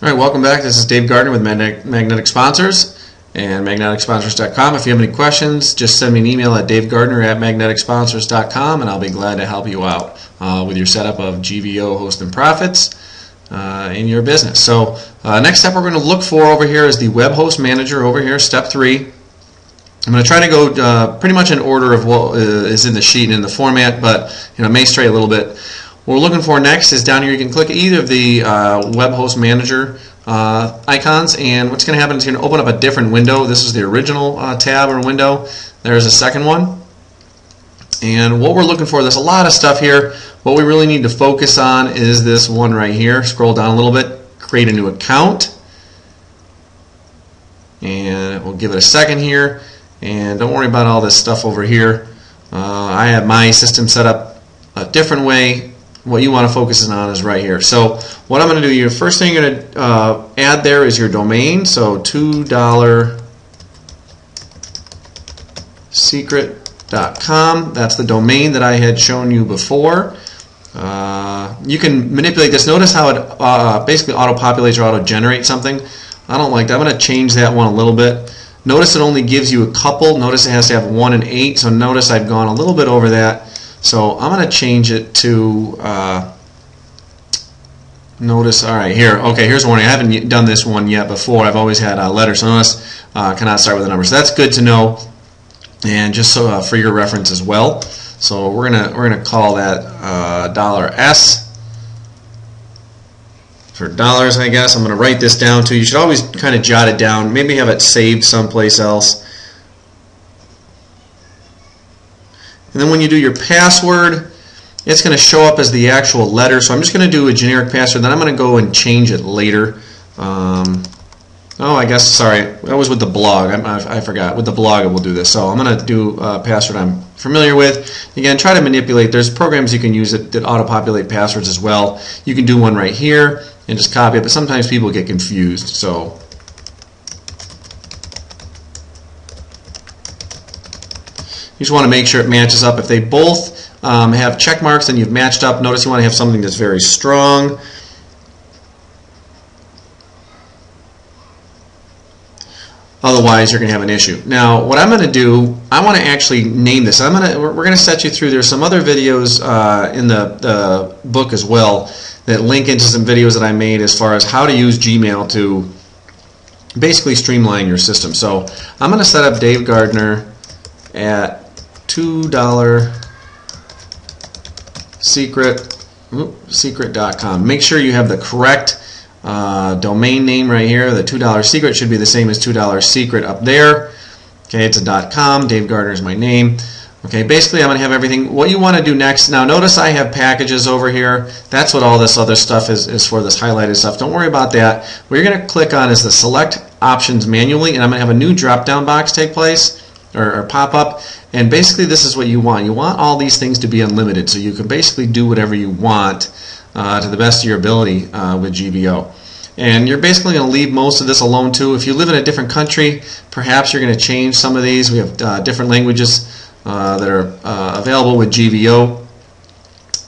All right, welcome back. This is Dave Gardner with Magnetic Sponsors and MagneticSponsors.com. If you have any questions, just send me an email at DaveGardner@MagneticSponsors.com, and I'll be glad to help you out with your setup of GVO host and profits in your business. So next step we're going to look for over here is the Web Host Manager over here, step 3. I'm going to try to go pretty much in order of what is in the sheet and in the format, but it may stray a little bit. What we're looking for next is down here. You can click either of the Web Host Manager icons, and what's going to happen is you're going to open up a different window. This is the original tab or window. There's a second one. And what we're looking for, there's a lot of stuff here. What we really need to focus on is this one right here. Scroll down a little bit, create a new account. And we'll give it a second here. And don't worry about all this stuff over here. I have my system set up a different way. What you want to focus on is right here. So what I'm going to do here, first thing you're going to add there is your domain. So $2secret.com. That's the domain that I had shown you before. You can manipulate this. Notice how it basically auto-populates or auto-generates something. I don't like that. I'm going to change that one a little bit. Notice it only gives you a couple. Notice it has to have 1 and 8. So notice I've gone a little bit over that. So I'm going to change it to, notice, all right, here, okay, here's a warning. I haven't done this one yet before. I've always had letters. So notice cannot start with a number. So that's good to know, and just so, for your reference as well. So we're gonna call that $S for dollars, I guess. I'm going to write this down too. You should always kind of jot it down. Maybe have it saved someplace else. And then when you do your password, it's going to show up as the actual letter. So I'm just going to do a generic password. Then I'm going to go and change it later. I guess, sorry, that was with the blog. I forgot. With the blog, I will do this. So I'm going to do a password I'm familiar with. Again, try to manipulate. There's programs you can use that auto-populate passwords as well. You can do one right here and just copy it. But sometimes people get confused. So you just want to make sure it matches up. If they both have check marks, then you've matched up. Notice you want to have something that's very strong. Otherwise, you're going to have an issue. Now, what I'm going to do, I want to actually name this. We're going to set you through. There's some other videos in the book as well that link into some videos that I made as far as how to use Gmail to basically streamline your system. So I'm going to set up Dave Gardner at $2secret.com. Make sure you have the correct domain name right here. The $2 secret should be the same as $2 secret up there. Okay, it's a .com. Dave Gardner is my name. Okay, basically I'm going to have everything. What you want to do next, now notice I have packages over here. That's what all this other stuff is for, this highlighted stuff. Don't worry about that. What you're going to click on is the select options manually, and I'm going to have a new drop down box take place or pop up. And basically this is what you want. You want all these things to be unlimited, so you can basically do whatever you want to the best of your ability with GVO. And you're basically going to leave most of this alone too. If you live in a different country, perhaps you're going to change some of these. We have different languages that are available with GVO.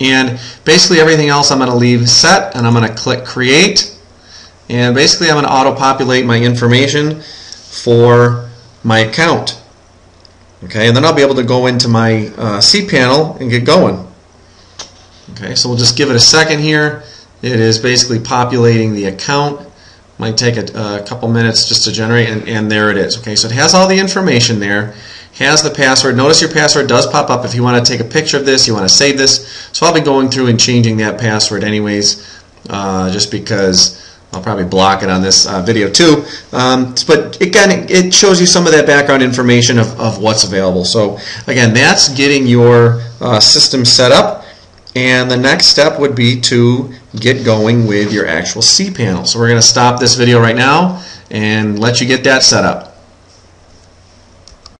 And basically everything else I'm going to leave set, and I'm going to click create. And basically I'm going to auto-populate my information for my account. Okay, and then I'll be able to go into my cPanel and get going. Okay, so we'll just give it a second here. It is basically populating the account. Might take a couple minutes just to generate, and there it is. Okay, so it has all the information there. Has the password. Notice your password does pop up if you want to take a picture of this, you want to save this. So I'll be going through and changing that password anyways, just because I'll probably block it on this video too. But again, it shows you some of that background information of what's available. So again, that's getting your system set up. And the next step would be to get going with your actual cPanel. So we're going to stop this video right now and let you get that set up.